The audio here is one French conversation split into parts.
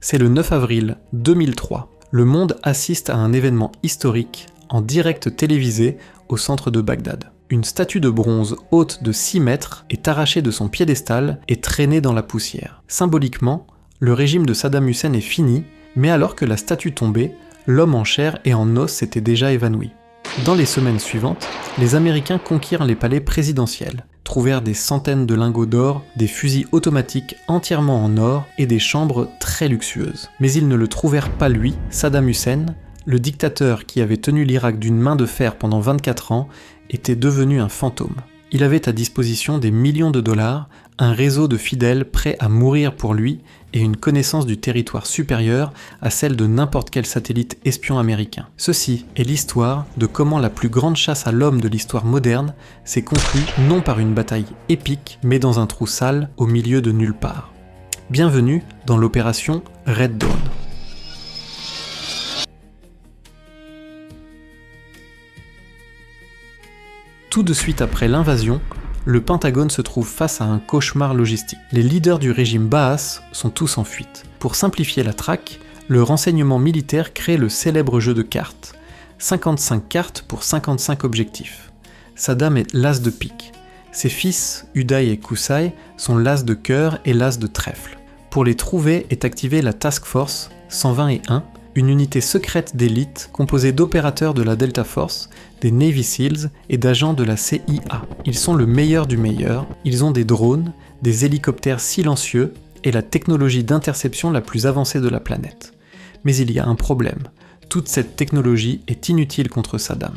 C'est le 9 avril 2003. Le monde assiste à un événement historique en direct télévisé au centre de Bagdad. Une statue de bronze haute de 6 mètres est arrachée de son piédestal et traînée dans la poussière. Symboliquement, le régime de Saddam Hussein est fini, mais alors que la statue tombait, l'homme en chair et en os s'était déjà évanoui. Dans les semaines suivantes, les Américains conquirent les palais présidentiels, trouvèrent des centaines de lingots d'or, des fusils automatiques entièrement en or et des chambres très luxueuses. Mais ils ne le trouvèrent pas lui, Saddam Hussein, le dictateur qui avait tenu l'Irak d'une main de fer pendant 24 ans, était devenu un fantôme. Il avait à disposition des millions de dollars, un réseau de fidèles prêts à mourir pour lui et une connaissance du territoire supérieure à celle de n'importe quel satellite espion américain. Ceci est l'histoire de comment la plus grande chasse à l'homme de l'histoire moderne s'est conclue non par une bataille épique, mais dans un trou sale au milieu de nulle part. Bienvenue dans l'opération Red Dawn. Tout de suite après l'invasion, le Pentagone se trouve face à un cauchemar logistique. Les leaders du régime Baas sont tous en fuite. Pour simplifier la traque, le renseignement militaire crée le célèbre jeu de cartes. 55 cartes pour 55 objectifs. Saddam est l'as de pique. Ses fils, Uday et Qusay, sont l'as de cœur et l'as de trèfle. Pour les trouver est activée la Task Force 121, une unité secrète d'élite composée d'opérateurs de la Delta Force, des Navy Seals et d'agents de la CIA. Ils sont le meilleur du meilleur, ils ont des drones, des hélicoptères silencieux et la technologie d'interception la plus avancée de la planète. Mais il y a un problème, toute cette technologie est inutile contre Saddam.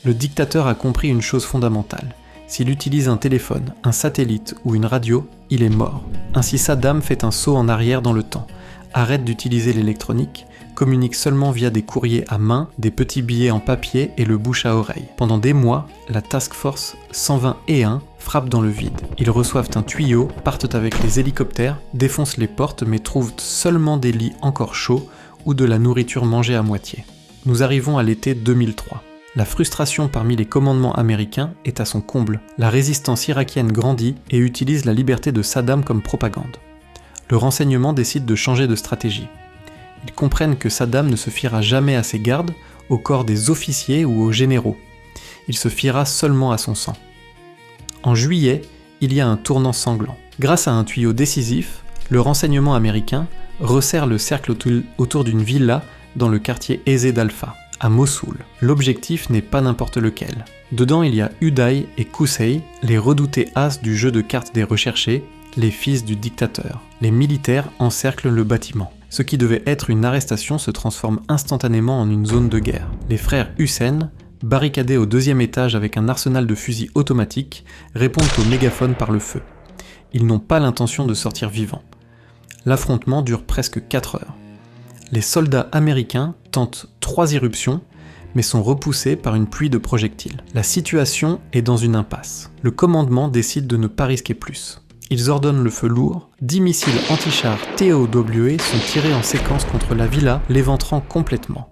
Le dictateur a compris une chose fondamentale. S'il utilise un téléphone, un satellite ou une radio, il est mort. Ainsi Saddam fait un saut en arrière dans le temps, arrête d'utiliser l'électronique, communique seulement via des courriers à main, des petits billets en papier et le bouche à oreille. Pendant des mois, la Task Force 121 frappe dans le vide. Ils reçoivent un tuyau, partent avec les hélicoptères, défoncent les portes mais trouvent seulement des lits encore chauds ou de la nourriture mangée à moitié. Nous arrivons à l'été 2003. La frustration parmi les commandements américains est à son comble. La résistance irakienne grandit et utilise la liberté de Saddam comme propagande. Le renseignement décide de changer de stratégie. Ils comprennent que Saddam ne se fiera jamais à ses gardes, au corps des officiers ou aux généraux. Il se fiera seulement à son sang. En juillet, il y a un tournant sanglant. Grâce à un tuyau décisif, le renseignement américain resserre le cercle autour d'une villa dans le quartier aisé d'Alpha, à Mossoul. L'objectif n'est pas n'importe lequel. Dedans, il y a Uday et Qusay, les redoutés as du jeu de cartes des recherchés, les fils du dictateur. Les militaires encerclent le bâtiment. Ce qui devait être une arrestation se transforme instantanément en une zone de guerre. Les frères Hussein, barricadés au 2e étage avec un arsenal de fusils automatiques, répondent au mégaphone par le feu. Ils n'ont pas l'intention de sortir vivants. L'affrontement dure presque 4 heures. Les soldats américains tentent 3 irruptions, mais sont repoussés par une pluie de projectiles. La situation est dans une impasse. Le commandement décide de ne pas risquer plus. Ils ordonnent le feu lourd, 10 missiles anti-chars TOW sont tirés en séquence contre la villa, l'éventrant complètement.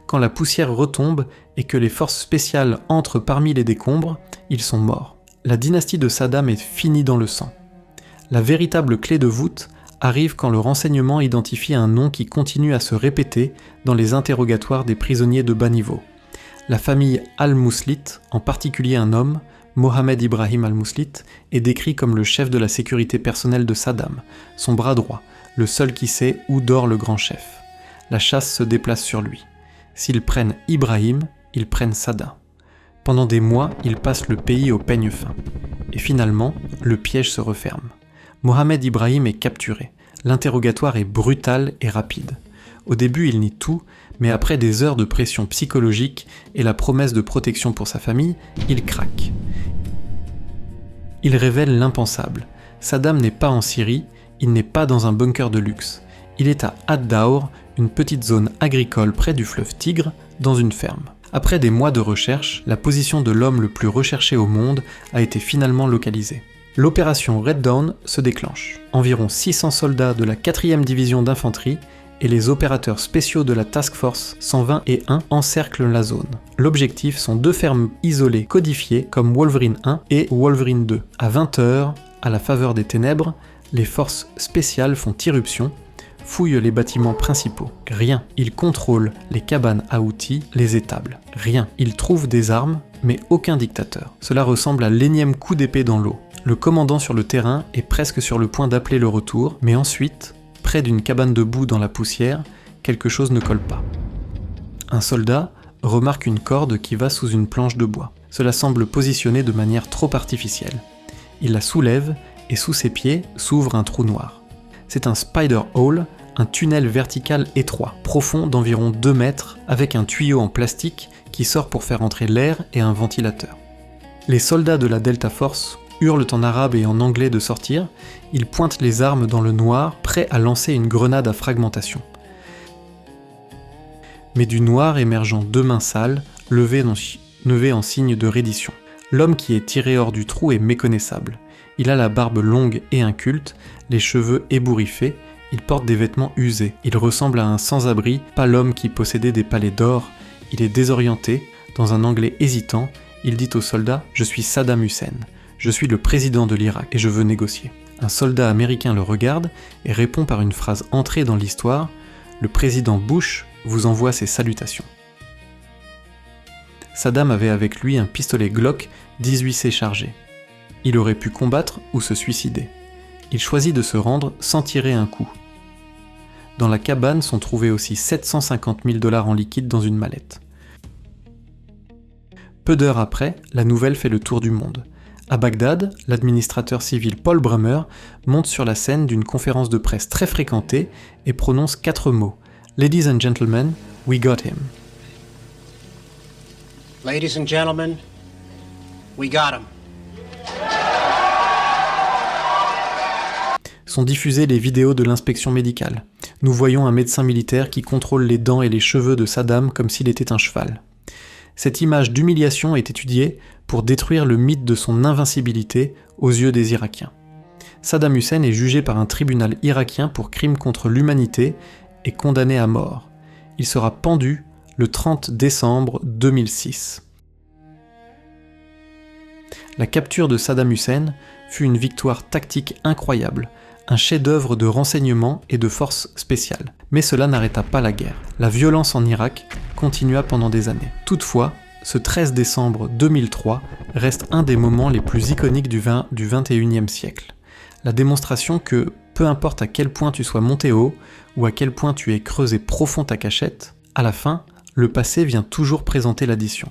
Quand la poussière retombe et que les forces spéciales entrent parmi les décombres, ils sont morts. La dynastie de Saddam est finie dans le sang. La véritable clé de voûte arrive quand le renseignement identifie un nom qui continue à se répéter dans les interrogatoires des prisonniers de bas niveau. La famille Al-Mouslit, en particulier un homme, Mohamed Ibrahim Al-Mouslit, est décrit comme le chef de la sécurité personnelle de Saddam, son bras droit, le seul qui sait où dort le grand chef. La chasse se déplace sur lui. S'ils prennent Ibrahim, ils prennent Saddam. Pendant des mois, ils passent le pays au peigne fin. Et finalement, le piège se referme. Mohamed Ibrahim est capturé. L'interrogatoire est brutal et rapide. Au début, il nie tout, mais après des heures de pression psychologique et la promesse de protection pour sa famille, il craque. Il révèle l'impensable. Saddam n'est pas en Syrie, il n'est pas dans un bunker de luxe. Il est à Ad-Daur, une petite zone agricole près du fleuve Tigre, dans une ferme. Après des mois de recherche, la position de l'homme le plus recherché au monde a été finalement localisée. L'opération Red Dawn se déclenche. Environ 600 soldats de la 4e division d'infanterie et les opérateurs spéciaux de la Task Force 121 encerclent la zone. L'objectif sont 2 fermes isolées codifiées comme Wolverine 1 et Wolverine 2. À 20h, à la faveur des ténèbres, les forces spéciales font irruption, fouille les bâtiments principaux. Rien. Il contrôle les cabanes à outils, les étables. Rien. Il trouve des armes, mais aucun dictateur. Cela ressemble à l'énième coup d'épée dans l'eau. Le commandant sur le terrain est presque sur le point d'appeler le retour, mais ensuite, près d'une cabane de boue dans la poussière, quelque chose ne colle pas. Un soldat remarque une corde qui va sous une planche de bois. Cela semble positionné de manière trop artificielle. Il la soulève et sous ses pieds s'ouvre un trou noir. C'est un spider hole, un tunnel vertical étroit, profond d'environ 2 mètres, avec un tuyau en plastique qui sort pour faire entrer l'air et un ventilateur. Les soldats de la Delta Force hurlent en arabe et en anglais de sortir, ils pointent les armes dans le noir, prêts à lancer une grenade à fragmentation. Mais du noir émergeant 2 mains sales, levées en signe de reddition. L'homme qui est tiré hors du trou est méconnaissable. Il a la barbe longue et inculte, les cheveux ébouriffés, il porte des vêtements usés. Il ressemble à un sans-abri, pas l'homme qui possédait des palais d'or. Il est désorienté, dans un anglais hésitant, il dit au soldat « Je suis Saddam Hussein, je suis le président de l'Irak et je veux négocier ». Un soldat américain le regarde et répond par une phrase entrée dans l'histoire « Le président Bush vous envoie ses salutations ». Saddam avait avec lui un pistolet Glock 18C chargé. Il aurait pu combattre ou se suicider. Il choisit de se rendre sans tirer un coup. Dans la cabane sont trouvés aussi 750 000 $ en liquide dans une mallette. Peu d'heures après, la nouvelle fait le tour du monde. À Bagdad, l'administrateur civil Paul Bremer monte sur la scène d'une conférence de presse très fréquentée et prononce 4 mots. « Ladies and gentlemen, we got him ». Ladies and gentlemen, we got him. Sont diffusées les vidéos de l'inspection médicale. Nous voyons un médecin militaire qui contrôle les dents et les cheveux de Saddam comme s'il était un cheval. Cette image d'humiliation est étudiée pour détruire le mythe de son invincibilité aux yeux des Irakiens. Saddam Hussein est jugé par un tribunal irakien pour crimes contre l'humanité et condamné à mort. Il sera pendu le 30 décembre 2006. La capture de Saddam Hussein fut une victoire tactique incroyable, un chef-d'œuvre de renseignement et de forces spéciales. Mais cela n'arrêta pas la guerre. La violence en Irak continua pendant des années. Toutefois, ce 13 décembre 2003 reste un des moments les plus iconiques du XXIe siècle. La démonstration que, peu importe à quel point tu sois monté haut, ou à quel point tu aies creusé profond ta cachette, à la fin, le passé vient toujours présenter l'addition.